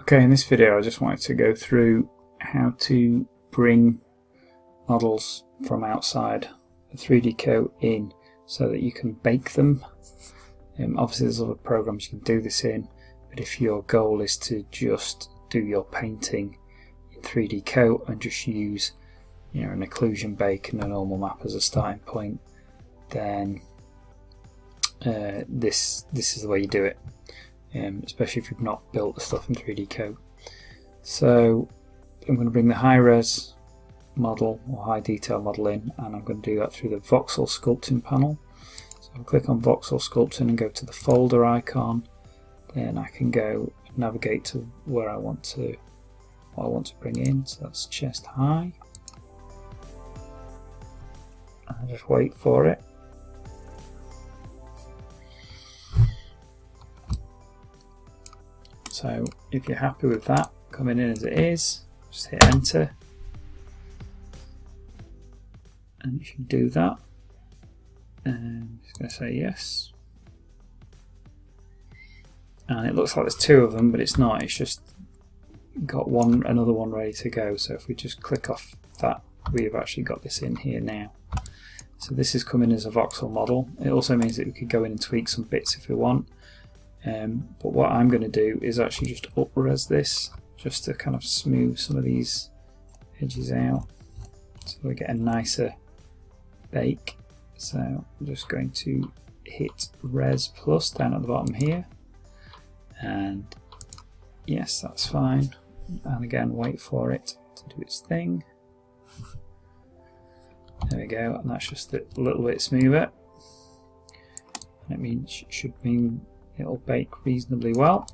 Okay, in this video I just wanted to go through how to bring models from outside the 3D coat in so that you can bake them. Obviously there's other programs you can do this in, but if your goal is to just do your painting in 3D coat and just use an occlusion bake and a normal map as a starting point, then this is the way you do it. Especially if you've not built the stuff in 3D coat. So I'm going to bring the high res model or high detail model in, and I'm going to do that through the voxel sculpting panel. So I'll click on voxel sculpting and go to the folder icon. Then I can go navigate to where what I want to bring in. So that's chest high. I'll just wait for it. So if you're happy with that coming in as it is, just hit enter and you should do that. And I'm just going to say yes. And it looks like there's two of them, but it's not, it's just got another one ready to go. So if we just click off that, we've actually got this in here now. So this is coming as a voxel model. It also means that we could go in and tweak some bits if we want. But what I'm going to do is actually just up-res this, just to kind of smooth some of these edges out, so we get a nicer bake. So I'm just going to hit Res Plus down at the bottom here, and yes, that's fine. And again, wait for it to do its thing. There we go, and that's just a little bit smoother. And it should mean it'll bake reasonably well.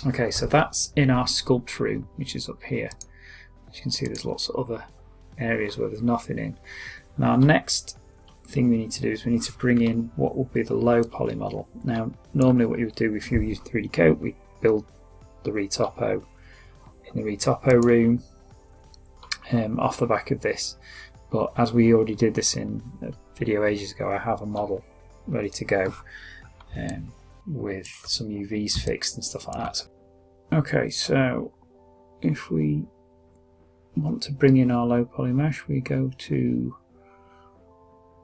Okay, so that's in our sculpt room, which is up here. As you can see, there's lots of other areas where there's nothing in. Now, our next thing we need to do is we need to bring in what will be the low poly model. Now, normally what you would do if you use 3D coat, we build the retopo in the retopo room off the back of this. But as we already did this in a video ages ago, I have a model ready to go. With some UVs fixed and stuff like that. Okay, so if we want to bring in our low poly mesh, we go to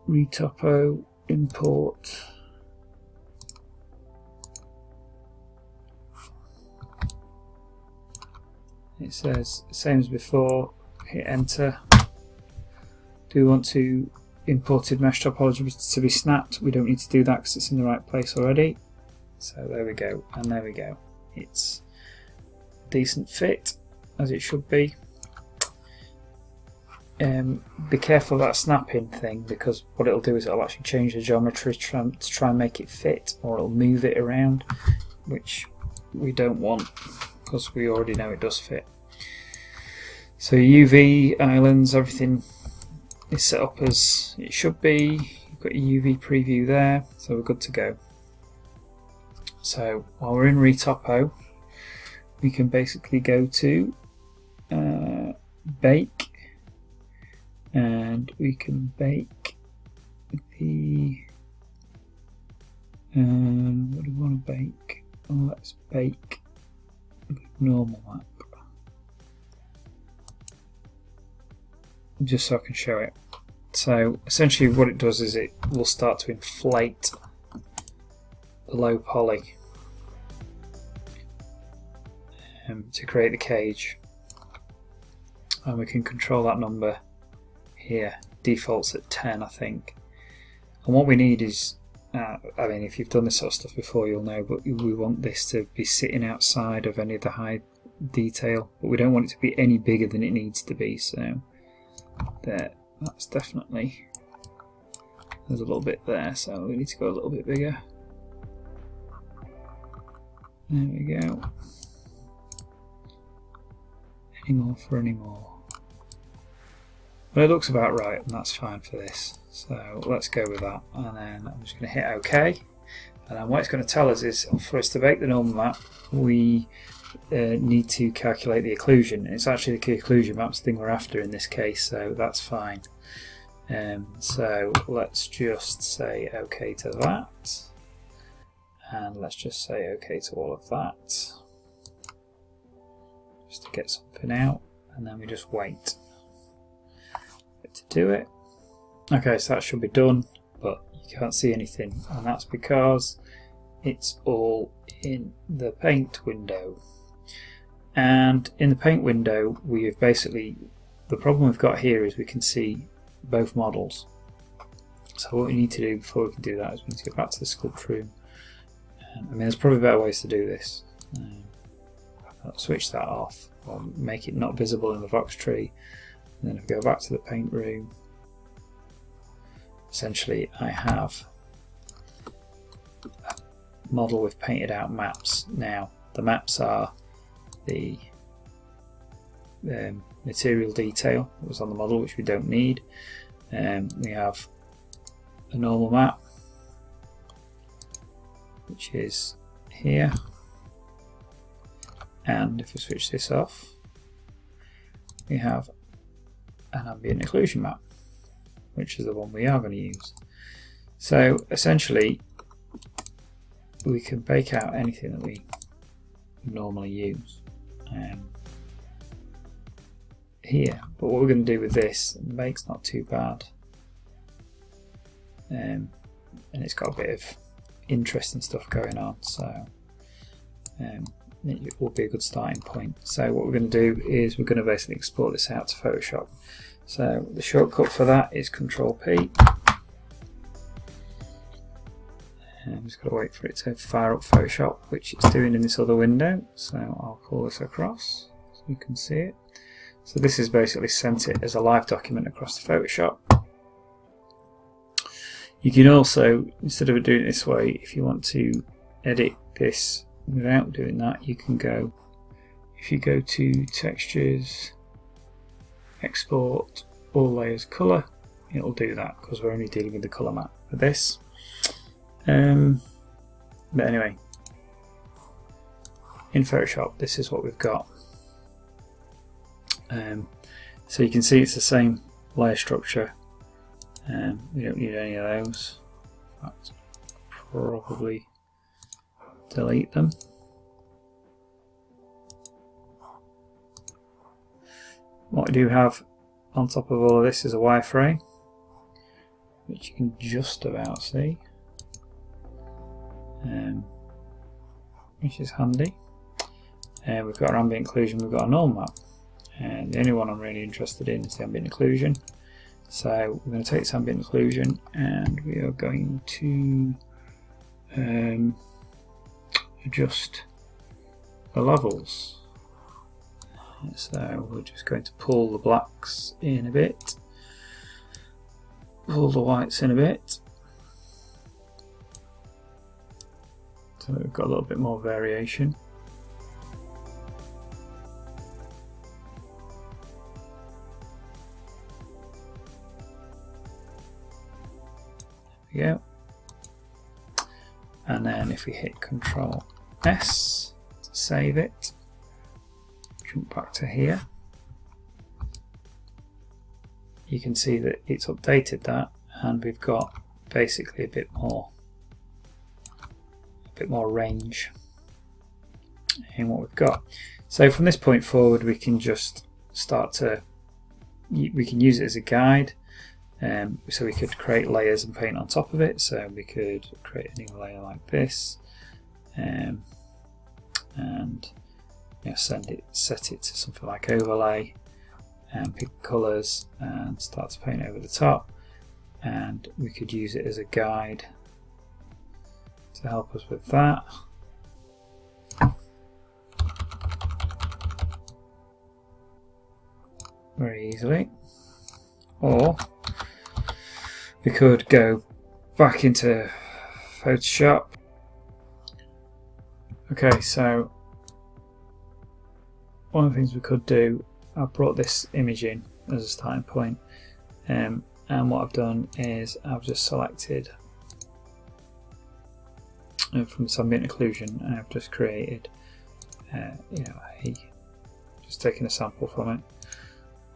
Retopo, Import, it says same as before, hit enter. Do we want to imported mesh topology to be snapped? We don't need to do that because it's in the right place already. So there we go, and there we go. It's a decent fit, as it should be. Be careful of that snapping thing, because what it'll do is it'll actually change the geometry to try and make it fit, or it'll move it around, which we don't want because we already know it does fit. So UV islands, everything is set up as it should be. You've got your UV preview there, so we're good to go. So while we're in Retopo, we can basically go to Bake, and we can bake the what do we want to bake? Oh, let's bake the normal map, just so I can show it. So essentially what it does is it will start to inflate the low poly to create the cage, and we can control that number here. Defaults at 10, I think. And what we need is, I mean, if you've done this sort of stuff before, you'll know, but we want this to be sitting outside of any of the high detail, but we don't want it to be any bigger than it needs to be. So there, that's definitely, there's a little bit there, so we need to go a little bit bigger. There we go. Any more for any more. But it looks about right, and that's fine for this. So let's go with that, and then I'm just going to hit OK. And then what it's going to tell us is, for us to bake the normal map, we need to calculate the occlusion. And it's actually the occlusion map's the thing we're after in this case, so that's fine. So let's just say OK to that. And let's just say OK to all of that. just to get something out, and then we just wait to do it. Okay, so that should be done, but you can't see anything, and that's because it's all in the paint window. And in the paint window, we've basically, the problem we've got here is we can see both models. So what we need to do before we can do that is we need to go back to the sculpt room. I mean, there's probably better ways to do this. I'll switch that off, or make it not visible in the Vox tree. And then if I go back to the paint room, essentially I have a model with painted out maps. Now the maps are the material detail that was on the model, which we don't need. We have a normal map, which is here, and if we switch this off, we have an ambient occlusion map, which is the one we are going to use. So essentially we can bake out anything that we normally use here, but what we're going to do with this, the bake's not too bad, and it's got a bit of interesting stuff going on, so it will be a good starting point. So what we're going to do is we're going to basically export this out to Photoshop. So the shortcut for that is Control-P. I'm just going to wait for it to fire up Photoshop, which it's doing in this other window. So I'll pull this across so you can see it. So this is basically sent it as a live document across to Photoshop. You can also, instead of doing it this way, if you want to edit this without doing that, you can go, if you go to Textures, Export, All Layers, Colour, it'll do that because we're only dealing with the colour map for this. But anyway, in Photoshop, this is what we've got. So you can see it's the same layer structure. We don't need any of those. In fact, probably delete them. What we do have on top of all of this is a wireframe, which you can just about see, which is handy. We've got our ambient occlusion, we've got a normal map, and the only one I'm really interested in is the ambient occlusion. So we're going to take this ambient occlusion and we are going to adjust the levels. So we're just going to pull the blacks in a bit, pull the whites in a bit, so we've got a little bit more variation. There we go. And then if we hit Control S to save it, jump back to here, you can see that it's updated that, and we've got basically a bit more range in what we've got. So from this point forward, we can just start to, we can use it as a guide. So we could create layers and paint on top of it. So we could create a new layer like this, and set it to something like overlay, and pick colours and start to paint over the top. And we could use it as a guide to help us with that. Very easily. Or we could go back into Photoshop. Okay, so one of the things we could do, I've brought this image in as a starting point, and what I've done is I've just selected from this ambient occlusion, and I've just created, just taking a sample from it.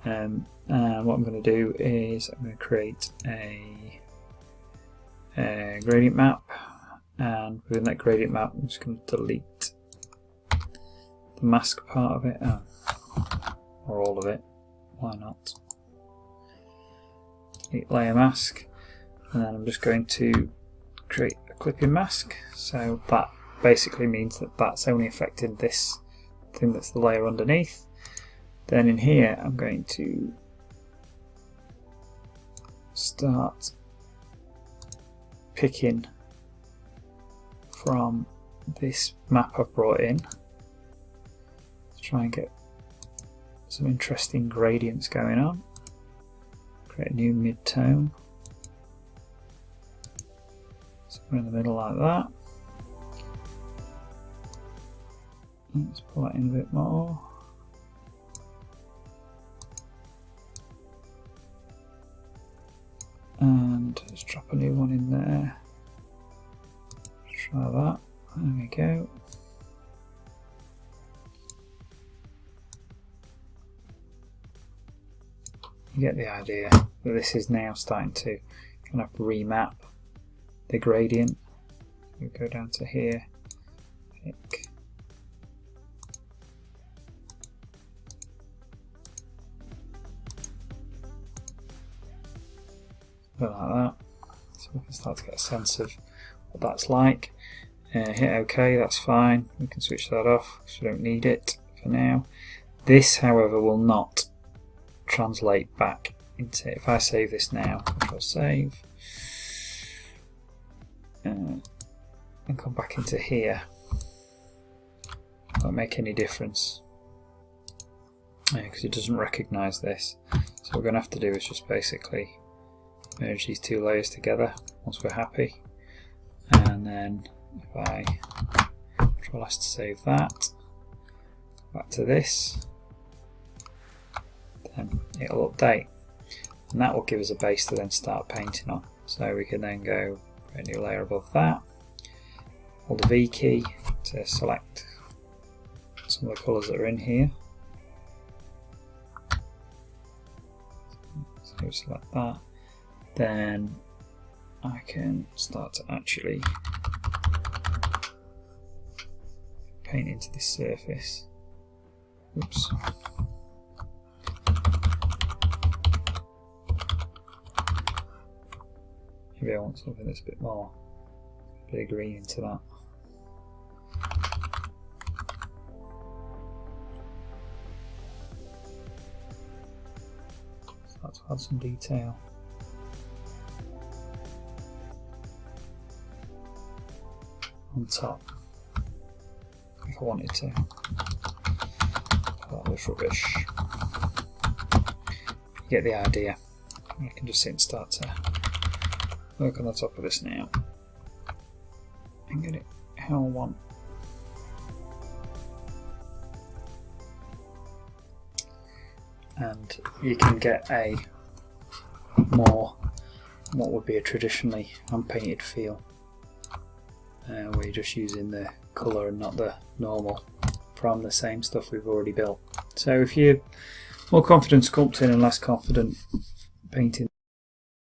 And what I'm going to do is I'm going to create a gradient map, and within that gradient map I'm just going to delete the mask part of it. Oh, or all of it. Why not? Delete layer mask, and then I'm just going to create a clipping mask. So that basically means that that's only affecting this thing that's the layer underneath. Then in here I'm going to start picking from this map I've brought in to try and get some interesting gradients going on. Create a new mid-tone, somewhere in the middle like that. Let's pull that in a bit more. And let's drop a new one in there. Try that. There we go. You get the idea that this is now starting to kind of remap the gradient. We go down to here, pick. Like that. So we can start to get a sense of what that's like. Hit OK, that's fine. We can switch that off because we don't need it for now. This, however, will not translate back into, if I save this now, Control save, and come back into here, won't make any difference because it doesn't recognise this. So what we're going to have to do is just basically merge these two layers together once we're happy, and then if I Control S to save that, back to this, then it'll update, and that will give us a base to then start painting on. So we can then go create a new layer above that, hold the V key to select some of the colours that are in here. So select that, then I can start to actually paint into this surface. Oops. Maybe I want something that's a bit more, a bit of green into that. Start to add some detail. On top, if I wanted to. That was rubbish. You get the idea. I can just sit and start to work on the top of this now and get it how I want. And you can get a more, what would be a traditionally unpainted feel, where you're just using the colour and not the normal from the same stuff we've already built. So if you're more confident sculpting and less confident painting